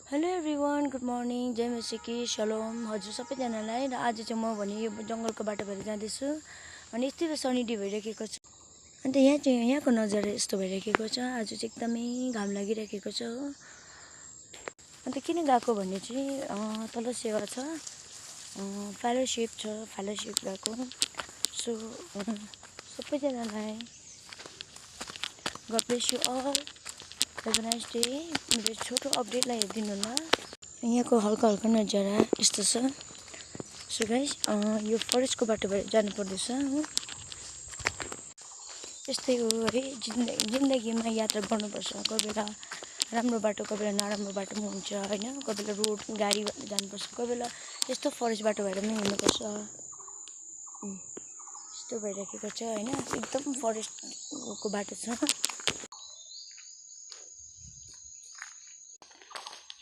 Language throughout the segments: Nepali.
हेलो एभ्रिवान, गुड मर्निङ, जय मसिकी, सलोम हजुर सबैजनालाई। र आज चाहिँ म भने यो जङ्गलको बाटो भएर जाँदैछु अनि यति सनी डे भइरहेको छ। अन्त यहाँको नजारा यस्तो भइरहेको छ। आज चाहिँ एकदमै घाम लागिरहेको छ हो। अन्त किन गएको भने चाहिँ तल सेवा छ, फेलोसिप छ, फेलोसिप गएको। सो सबैजनालाई God bless you all, have a nice day. मेरो छोटो अपडेटलाई हेरिदिनु होला। यहाँको हल्का हल्का नजारा यस्तो छ। सो गाइस, यो फरेस्टको बाटो भएर जानु पर्दैछ हो। यस्तै हो है, जिन्दगीमा यात्रा गर्नुपर्छ। कोही बेला राम्रो बाटो, कोही बेला नराम्रो बाटो पनि हुन्छ होइन। कोही बेला रोड गाडी भएर जानुपर्छ, कोही बेला यस्तो फरेस्ट बाटो भएर पनि हिँड्नुपर्छ। यस्तो भइरहेको छ होइन, एकदम फरेस्टको बाटो छ।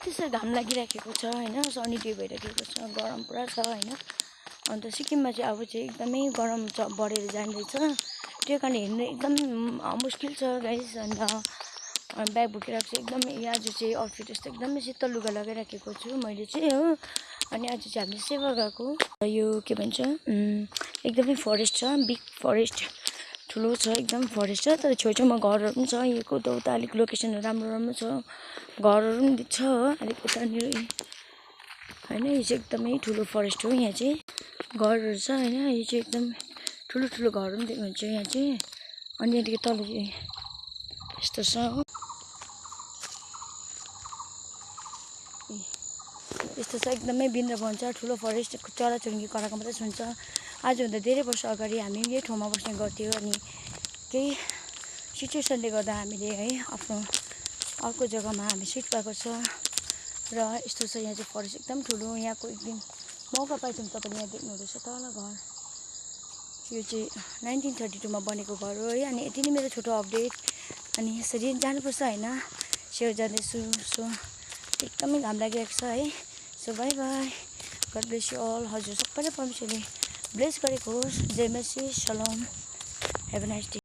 त्यसरी घाम लागिरहेको छ होइन, सनी डे भइरहेको छ, गरम पुरा छ होइन। अन्त सिक्किममा चाहिँ अब चाहिँ एकदमै गरम बढेर जाँदैछ। त्यो कारण हिँड्नु एकदम मुस्किल छ गाइस। अन्त ब्याग बोकिरहेको छु एकदमै। आज चाहिँ आउटफिट यस्तो एकदमै शीतल लुगा लगाइराखेको छु मैले चाहिँ हो। अनि आज चाहिँ हामीले सेवा गएको, यो के भन्छ एकदमै फरेस्ट छ, बिग फरेस्ट ठुलो छ, एकदम फरेस्ट छ। तर छेउछाउमा घरहरू पनि छ। यहाँको उता अलिक लोकेसनहरू राम्रो छ, घरहरू पनि छ अलिक उतानिर होइन। यो चाहिँ एकदमै ठुलो फरेस्ट हो। यहाँ चाहिँ घरहरू छ होइन। यो चाहिँ एकदम ठुलो ठुलो घरहरू पनि देख्नुहुन्छ यहाँ चाहिँ। अनि यहाँदेखि तल चाहिँ यस्तो छ हो, यस्तो छ एकदमै वृन्दावन छ, ठुलो फरेस्ट। चराचुरुङ्गी कराएको मात्रै सुन्छ। आजभन्दा धेरै वर्ष अगाडि हामी यही ठाउँमा बस्ने गर्थ्यौँ। अनि केही सिचुएसनले गर्दा हामीले है आफ्नो अर्को जग्गामा हामी सिफ्ट भएको छ। र यस्तो छ, यहाँ चाहिँ फरेस्ट एकदम ठुलो। यहाँको एक दिन मौका पाएछौँ, तपाईँले यहाँ देख्नुहुँदैछ तल घर। यो चाहिँ 1932 मा बनेको घर हो है। अनि यति नै मेरो छोटो अपडेट। अनि यसरी जानुपर्छ होइन, सेयर जाँदैछु। सो एकदमै घाम लागिरहेको छ है। So bye bye, God bless you all. हजुर सबैलाई परमेश्वरले ब्लेस गरेको होस्। जय मसी, सलोम, हेभ अ नाइस डे।